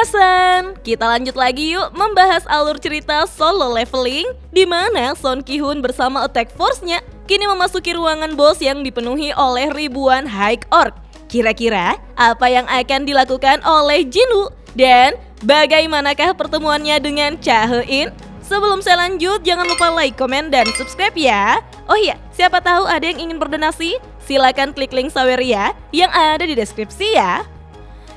San, kita lanjut lagi yuk membahas alur cerita Solo Leveling di mana Son Ki-hoon bersama Attack Force-nya kini memasuki ruangan bos yang dipenuhi oleh ribuan High Orc. Kira-kira apa yang akan dilakukan oleh Jinwoo dan bagaimanakah pertemuannya dengan Cha He-in? Sebelum saya lanjut, jangan lupa like, komen, dan subscribe ya. Oh iya, siapa tahu ada yang ingin berdonasi? Silakan klik link Saweria yang ada di deskripsi ya.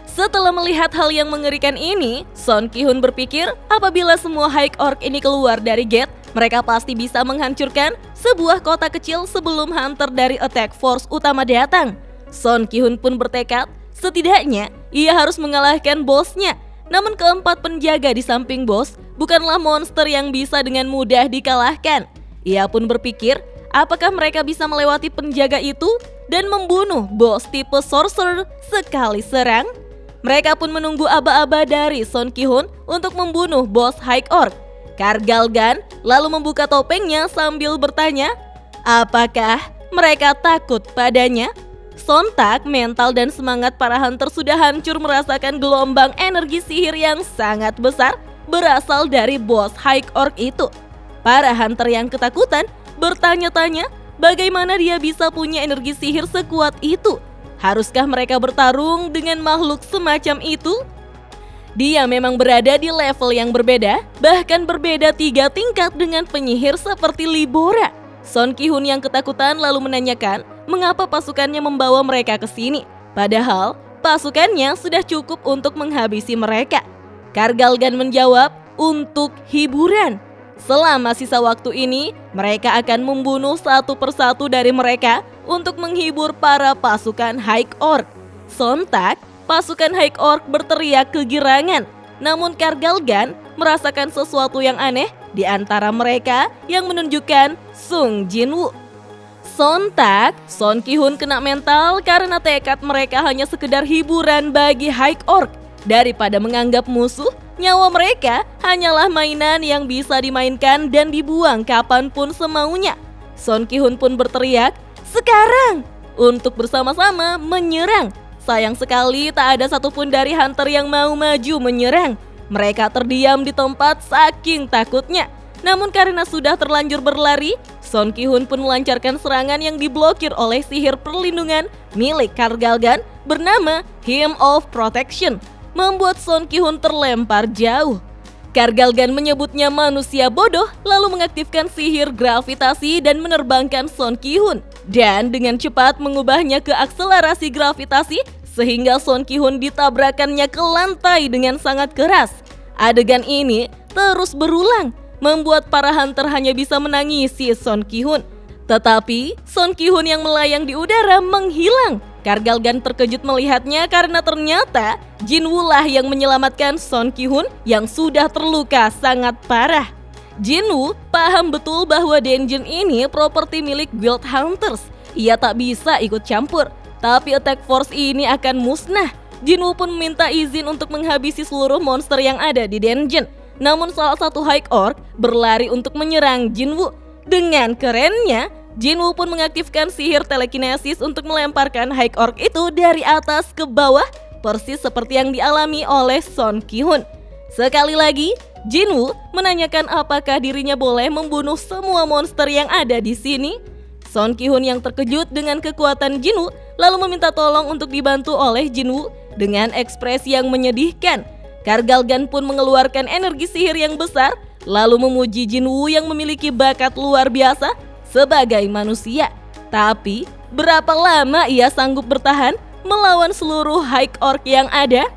Setelah melihat hal yang mengerikan ini, Son Ki-hoon berpikir apabila semua High Orc ini keluar dari gate, mereka pasti bisa menghancurkan sebuah kota kecil sebelum hunter dari Attack Force utama datang. Son Ki-hoon pun bertekad, setidaknya ia harus mengalahkan bosnya. Namun keempat penjaga di samping bos bukanlah monster yang bisa dengan mudah dikalahkan. Ia pun berpikir, apakah mereka bisa melewati penjaga itu dan membunuh bos tipe sorcerer sekali serang? Mereka pun menunggu aba-aba dari Son Ki-hoon untuk membunuh bos High Orc. Kargalgan lalu membuka topengnya sambil bertanya, apakah mereka takut padanya? Sontak mental dan semangat para hunter sudah hancur merasakan gelombang energi sihir yang sangat besar berasal dari bos High Orc itu. Para hunter yang ketakutan bertanya-tanya bagaimana dia bisa punya energi sihir sekuat itu. Haruskah mereka bertarung dengan makhluk semacam itu? Dia memang berada di level yang berbeda, bahkan berbeda 3 tingkat dengan penyihir seperti Libora. Son Ki-hoon yang ketakutan lalu menanyakan mengapa pasukannya membawa mereka ke sini. Padahal pasukannya sudah cukup untuk menghabisi mereka. Kargalgan menjawab, untuk hiburan. Selama sisa waktu ini, mereka akan membunuh satu persatu dari mereka untuk menghibur para pasukan High Orc. Sontak, pasukan High Orc berteriak kegirangan. Namun Kargalgan merasakan sesuatu yang aneh di antara mereka yang menunjukkan Sung Jinwoo. Sontak, Son Ki-hoon kena mental karena tekad mereka hanya sekedar hiburan bagi High Orc. Daripada menganggap musuh, nyawa mereka hanyalah mainan yang bisa dimainkan dan dibuang kapanpun semaunya. Son Ki-hoon pun berteriak, sekarang! Untuk bersama-sama menyerang. Sayang sekali tak ada satupun dari hunter yang mau maju menyerang. Mereka terdiam di tempat saking takutnya. Namun karena sudah terlanjur berlari, Son Ki-hoon pun melancarkan serangan yang diblokir oleh sihir perlindungan milik Kargalgan bernama Hymn of Protection, membuat Son Ki-hoon terlempar jauh. Kargalgan menyebutnya manusia bodoh lalu mengaktifkan sihir gravitasi dan menerbangkan Son Ki-hoon. Dan dengan cepat mengubahnya ke akselerasi gravitasi sehingga Son Ki-hoon ditabrakannya ke lantai dengan sangat keras. Adegan ini terus berulang, membuat para hunter hanya bisa menangisi Son Ki-hoon. Tetapi Son Ki-hoon yang melayang di udara menghilang. Kargalgan terkejut melihatnya karena ternyata Jinwoo lah yang menyelamatkan Son Ki-hoon yang sudah terluka sangat parah. Jinwoo paham betul bahwa dungeon ini properti milik Guild Hunters. Ia tak bisa ikut campur, tapi Attack Force ini akan musnah. Jinwoo pun meminta izin untuk menghabisi seluruh monster yang ada di dungeon. Namun salah satu High Orc berlari untuk menyerang Jinwoo. Dengan kerennya, Jinwoo pun mengaktifkan sihir telekinesis untuk melemparkan High Orc itu dari atas ke bawah, persis seperti yang dialami oleh Son Ki-hoon. Sekali lagi, Jinwoo menanyakan apakah dirinya boleh membunuh semua monster yang ada di sini. Son Ki-hoon yang terkejut dengan kekuatan Jinwoo lalu meminta tolong untuk dibantu oleh Jinwoo dengan ekspresi yang menyedihkan. Kargalgan pun mengeluarkan energi sihir yang besar lalu memuji Jinwoo yang memiliki bakat luar biasa sebagai manusia. Tapi berapa lama ia sanggup bertahan melawan seluruh High Orc yang ada?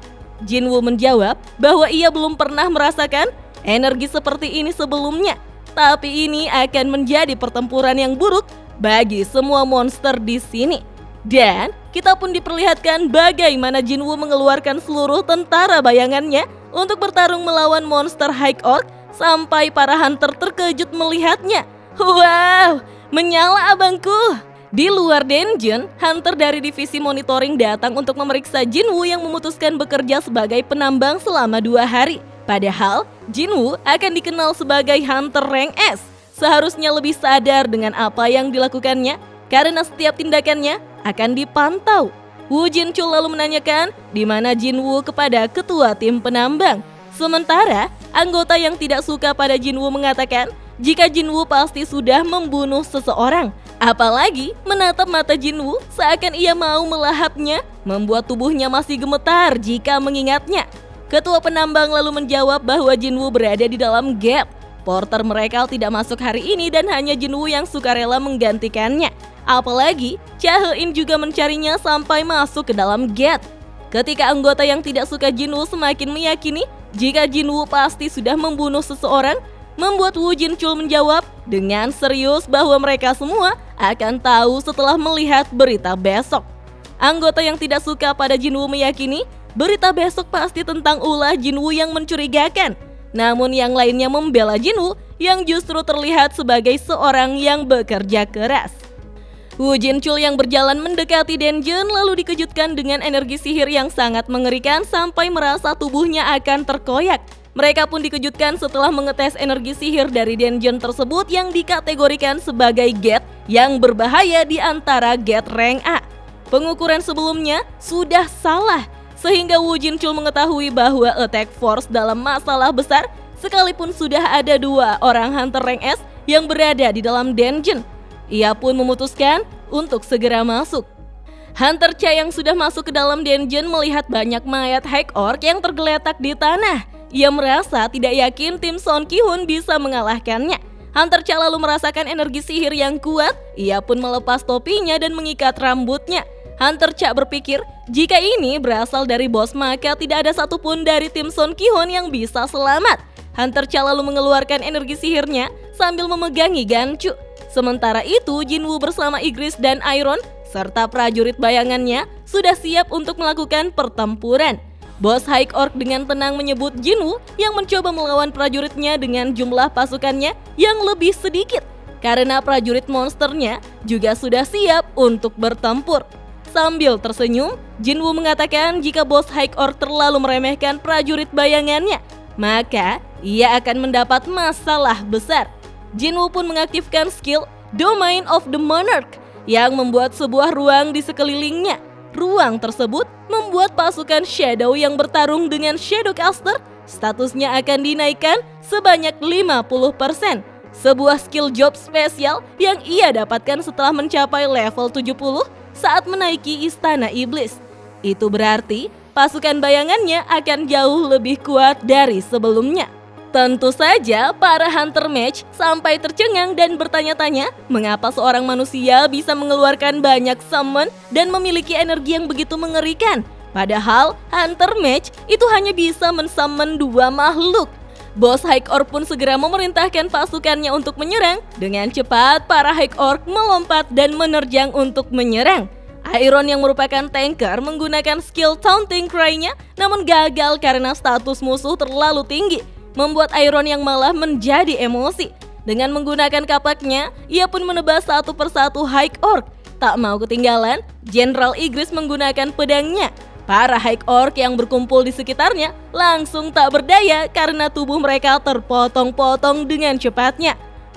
Jinwoo menjawab bahwa ia belum pernah merasakan energi seperti ini sebelumnya. Tapi ini akan menjadi pertempuran yang buruk bagi semua monster di sini. Dan kita pun diperlihatkan bagaimana Jinwoo mengeluarkan seluruh tentara bayangannya untuk bertarung melawan monster High Orc sampai para hunter terkejut melihatnya. Wow, menyala abangku! Di luar dungeon, hunter dari divisi monitoring datang untuk memeriksa Jinwoo yang memutuskan bekerja sebagai penambang selama 2 hari. Padahal, Jinwoo akan dikenal sebagai hunter rank S. Seharusnya lebih sadar dengan apa yang dilakukannya, karena setiap tindakannya akan dipantau. Wu Jinchul lalu menanyakan di mana Jinwoo kepada ketua tim penambang. Sementara anggota yang tidak suka pada Jinwoo mengatakan jika Jinwoo pasti sudah membunuh seseorang. Apalagi menatap mata Jinwoo seakan ia mau melahapnya, membuat tubuhnya masih gemetar jika mengingatnya. Ketua penambang lalu menjawab bahwa Jinwoo berada di dalam gate. Porter mereka tidak masuk hari ini dan hanya Jinwoo yang sukarela menggantikannya. Apalagi Cha He-in juga mencarinya sampai masuk ke dalam gate. Ketika anggota yang tidak suka Jinwoo semakin meyakini jika Jinwoo pasti sudah membunuh seseorang, membuat Wu Jinchul menjawab dengan serius bahwa mereka semua akan tahu setelah melihat berita besok. Anggota yang tidak suka pada Jinwoo meyakini berita besok pasti tentang ulah Jinwoo yang mencurigakan. Namun yang lainnya membela Jinwoo yang justru terlihat sebagai seorang yang bekerja keras. Wu Jinchul yang berjalan mendekati Denjun lalu dikejutkan dengan energi sihir yang sangat mengerikan sampai merasa tubuhnya akan terkoyak. Mereka pun dikejutkan setelah mengetes energi sihir dari Denjun tersebut yang dikategorikan sebagai gate yang berbahaya di antara gate rank A. Pengukuran sebelumnya sudah salah, sehingga Wu Jinchul mengetahui bahwa attack force dalam masalah besar sekalipun sudah ada 2 orang hunter rank S yang berada di dalam Denjun. Ia pun memutuskan untuk segera masuk. Hunter Cha yang sudah masuk ke dalam Denjun melihat banyak mayat High Orc yang tergeletak di tanah. Ia merasa tidak yakin tim Son Ki-hun bisa mengalahkannya. Hunter Cha lalu merasakan energi sihir yang kuat. Ia pun melepas topinya dan mengikat rambutnya. Hunter Cha berpikir jika ini berasal dari bos maka tidak ada satupun dari tim Son Ki-hun yang bisa selamat. Hunter Cha lalu mengeluarkan energi sihirnya sambil memegangi Gancu. Sementara itu, Jinwoo bersama Igris dan Iron serta prajurit bayangannya sudah siap untuk melakukan pertempuran. Bos High Orc dengan tenang menyebut Jinwoo yang mencoba melawan prajuritnya dengan jumlah pasukannya yang lebih sedikit karena prajurit monsternya juga sudah siap untuk bertempur. Sambil tersenyum, Jinwoo mengatakan jika bos High Orc terlalu meremehkan prajurit bayangannya, maka ia akan mendapat masalah besar. Jinwoo pun mengaktifkan skill Domain of the Monarch yang membuat sebuah ruang di sekelilingnya. Ruang tersebut membuat pasukan Shadow yang bertarung dengan Shadowcaster statusnya akan dinaikkan sebanyak 50%. Sebuah skill job spesial yang ia dapatkan setelah mencapai level 70 saat menaiki Istana Iblis. Itu berarti pasukan bayangannya akan jauh lebih kuat dari sebelumnya. Tentu saja para hunter mage sampai tercengang dan bertanya-tanya mengapa seorang manusia bisa mengeluarkan banyak summon dan memiliki energi yang begitu mengerikan. Padahal hunter mage itu hanya bisa mensummon 2 makhluk. Bos High Orc pun segera memerintahkan pasukannya untuk menyerang. Dengan cepat para High Orc melompat dan menerjang untuk menyerang. Iron yang merupakan tanker menggunakan skill Taunting Cry-nya namun gagal karena status musuh terlalu tinggi, membuat Iron yang malah menjadi emosi. Dengan menggunakan kapaknya, ia pun menebas satu persatu High Orc. Tak mau ketinggalan, Jenderal Igris menggunakan pedangnya. Para High Orc yang berkumpul di sekitarnya langsung tak berdaya karena tubuh mereka terpotong-potong dengan cepatnya.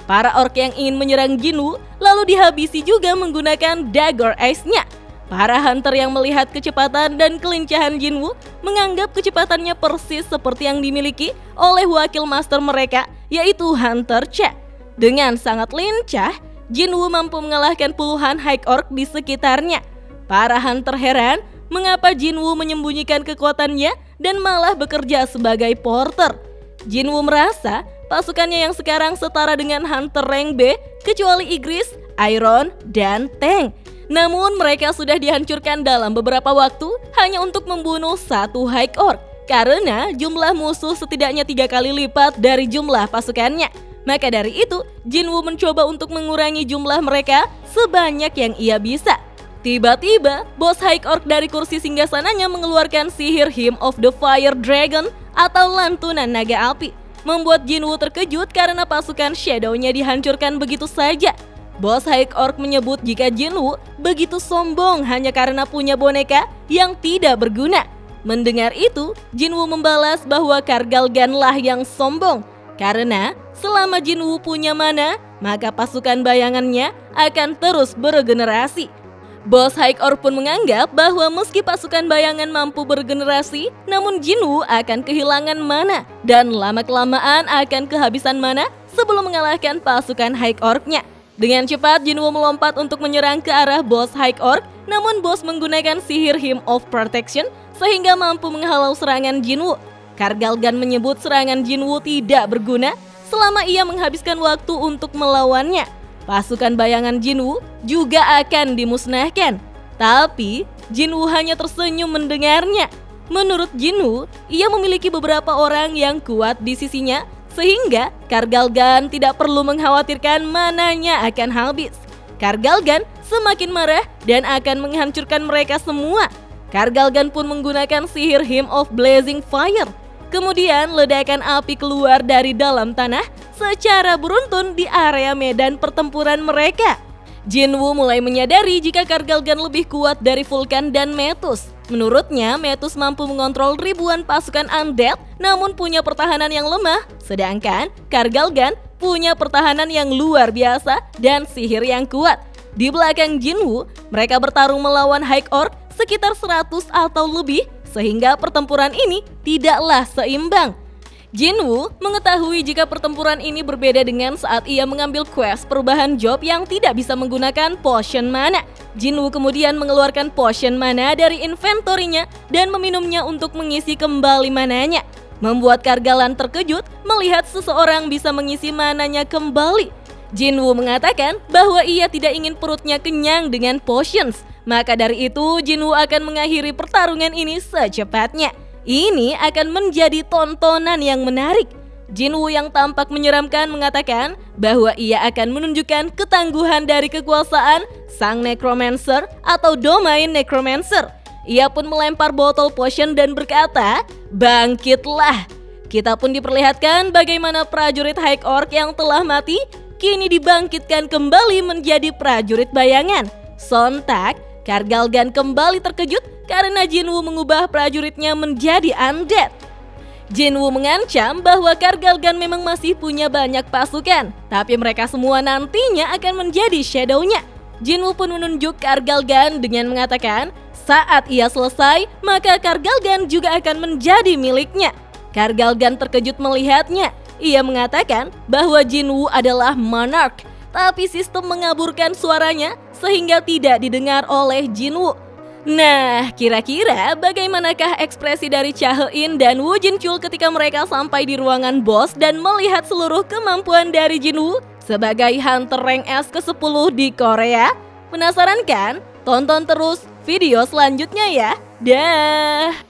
Para orc yang ingin menyerang Jinwoo lalu dihabisi juga menggunakan Dagger Ice-nya. Para hunter yang melihat kecepatan dan kelincahan Jinwoo menganggap kecepatannya persis seperti yang dimiliki oleh wakil master mereka, yaitu Hunter Cha. Dengan sangat lincah, Jinwoo mampu mengalahkan puluhan High Orc di sekitarnya. Para hunter heran mengapa Jinwoo menyembunyikan kekuatannya dan malah bekerja sebagai porter. Jinwoo merasa pasukannya yang sekarang setara dengan hunter rank B kecuali Igris, Iron, dan Tank. Namun mereka sudah dihancurkan dalam beberapa waktu hanya untuk membunuh 1 High Orc karena jumlah musuh setidaknya 3 kali lipat dari jumlah pasukannya. Maka dari itu, Jinwoo mencoba untuk mengurangi jumlah mereka sebanyak yang ia bisa. Tiba-tiba, bos High Orc dari kursi singgasananya mengeluarkan sihir Hymn of the Fire Dragon atau lantunan naga api, membuat Jinwoo terkejut karena pasukan Shadow-nya dihancurkan begitu saja. Bos High Orc menyebut jika Jinwoo begitu sombong hanya karena punya boneka yang tidak berguna. Mendengar itu, Jinwoo membalas bahwa Kargalgan lah yang sombong karena selama Jinwoo punya mana, maka pasukan bayangannya akan terus beregenerasi. Bos High Orc pun menganggap bahwa meski pasukan bayangan mampu bergenerasi, namun Jinwoo akan kehilangan mana dan lama-kelamaan akan kehabisan mana sebelum mengalahkan pasukan High Orc-nya. Dengan cepat, Jinwoo melompat untuk menyerang ke arah bos High Orc, namun bos menggunakan sihir Hymn of Protection sehingga mampu menghalau serangan Jinwoo. Kargalgan menyebut serangan Jinwoo tidak berguna selama ia menghabiskan waktu untuk melawannya. Pasukan bayangan Jinwoo juga akan dimusnahkan. Tapi, Jinwoo hanya tersenyum mendengarnya. Menurut Jinwoo, ia memiliki beberapa orang yang kuat di sisinya, sehingga Kargalgan tidak perlu mengkhawatirkan mananya akan habis. Kargalgan semakin marah dan akan menghancurkan mereka semua. Kargalgan pun menggunakan sihir Hymn of Blazing Fire. Kemudian ledakan api keluar dari dalam tanah secara beruntun di area medan pertempuran mereka. Jinwoo mulai menyadari jika Kargalgan lebih kuat dari Vulkan dan Metus. Menurutnya, Metus mampu mengontrol ribuan pasukan undead namun punya pertahanan yang lemah, sedangkan Kargalgan punya pertahanan yang luar biasa dan sihir yang kuat. Di belakang Jinwoo, mereka bertarung melawan High Orc sekitar 100 atau lebih, sehingga pertempuran ini tidaklah seimbang. Jinwoo mengetahui jika pertempuran ini berbeda dengan saat ia mengambil quest perubahan job yang tidak bisa menggunakan potion mana. Jinwoo kemudian mengeluarkan potion mana dari inventorinya dan meminumnya untuk mengisi kembali mananya. Membuat Kargalan terkejut melihat seseorang bisa mengisi mananya kembali. Jinwoo mengatakan bahwa ia tidak ingin perutnya kenyang dengan potions. Maka dari itu, Jinwoo akan mengakhiri pertarungan ini secepatnya. Ini akan menjadi tontonan yang menarik. Jinwoo yang tampak menyeramkan mengatakan bahwa ia akan menunjukkan ketangguhan dari kekuasaan sang Necromancer atau domain Necromancer. Ia pun melempar botol potion dan berkata, "Bangkitlah!" Kita pun diperlihatkan bagaimana prajurit High Orc yang telah mati kini dibangkitkan kembali menjadi prajurit bayangan. Sontak, Kargalgan kembali terkejut karena Jinwoo mengubah prajuritnya menjadi undead. Jinwoo mengancam bahwa Kargalgan memang masih punya banyak pasukan, tapi mereka semua nantinya akan menjadi shadow-nya. Jinwoo pun menunjuk Kargalgan dengan mengatakan, saat ia selesai, maka Kargalgan juga akan menjadi miliknya. Kargalgan terkejut melihatnya. Ia mengatakan bahwa Jinwoo adalah monarch, tapi sistem mengaburkan suaranya sehingga tidak didengar oleh Jinwoo. Nah, kira-kira bagaimanakah ekspresi dari Cha He-in dan Woo Jin-chul ketika mereka sampai di ruangan bos dan melihat seluruh kemampuan dari Jinwoo sebagai hunter rank S ke-10 di Korea? Penasaran kan? Tonton terus video selanjutnya ya. Dah.